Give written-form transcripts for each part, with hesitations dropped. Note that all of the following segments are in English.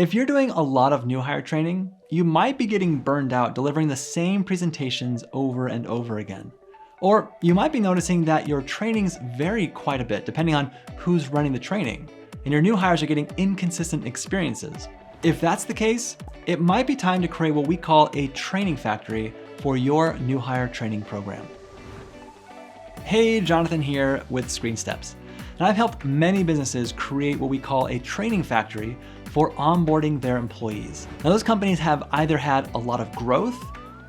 If you're doing a lot of new hire training, you might be getting burned out delivering the same presentations over and over again. Or you might be noticing that your trainings vary quite a bit depending on who's running the training, and your new hires are getting inconsistent experiences. If that's the case, it might be time to create what we call a training factory for your new hire training program. Hey, Jonathan here with ScreenSteps, and I've helped many businesses create what we call a training factory for onboarding their employees. Now, those companies have either had a lot of growth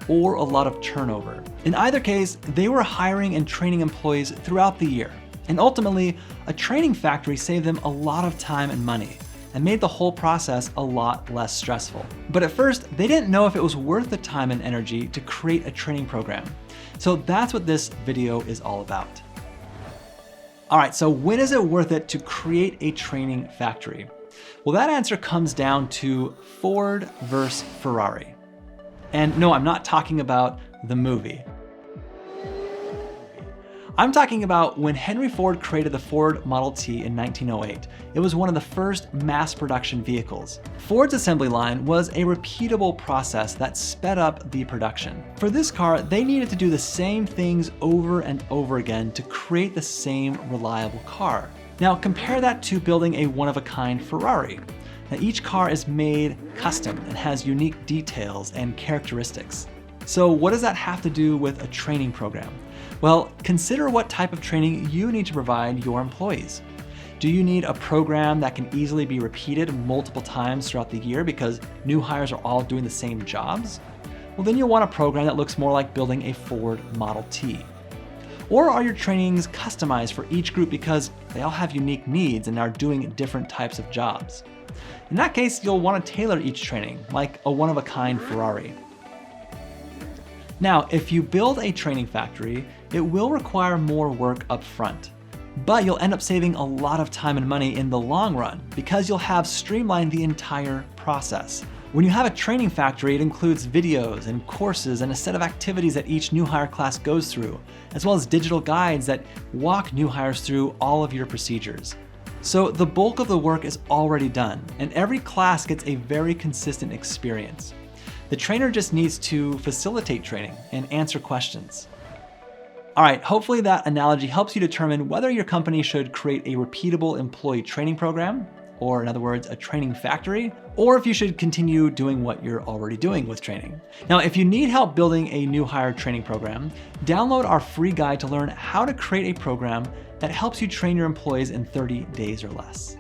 or a lot of turnover. In either case, they were hiring and training employees throughout the year. And ultimately, a training factory saved them a lot of time and money and made the whole process a lot less stressful. But at first, they didn't know if it was worth the time and energy to create a training program. So that's what this video is all about. All right, so when is it worth it to create a training factory? Well, that answer comes down to Ford versus Ferrari. And no, I'm not talking about the movie. I'm talking about when Henry Ford created the Ford Model T in 1908. It was one of the first mass production vehicles. Ford's assembly line was a repeatable process that sped up the production. For this car, they needed to do the same things over and over again to create the same reliable car. Now compare that to building a one-of-a-kind Ferrari. Now, each car is made custom and has unique details and characteristics. So what does that have to do with a training program? Well, consider what type of training you need to provide your employees. Do you need a program that can easily be repeated multiple times throughout the year because new hires are all doing the same jobs? Well, then you'll want a program that looks more like building a Ford Model T. Or are your trainings customized for each group because they all have unique needs and are doing different types of jobs? In that case, you'll want to tailor each training, like a one-of-a-kind Ferrari. Now, if you build a training factory, it will require more work up front, but you'll end up saving a lot of time and money in the long run because you'll have streamlined the entire process. When you have a training factory, it includes videos and courses and a set of activities that each new hire class goes through, as well as digital guides that walk new hires through all of your procedures. So the bulk of the work is already done, and every class gets a very consistent experience. The trainer just needs to facilitate training and answer questions. All right, hopefully that analogy helps you determine whether your company should create a repeatable employee training program, or in other words, a training factory, or if you should continue doing what you're already doing with training. Now, if you need help building a new hire training program, download our free guide to learn how to create a program that helps you train your employees in 30 days or less.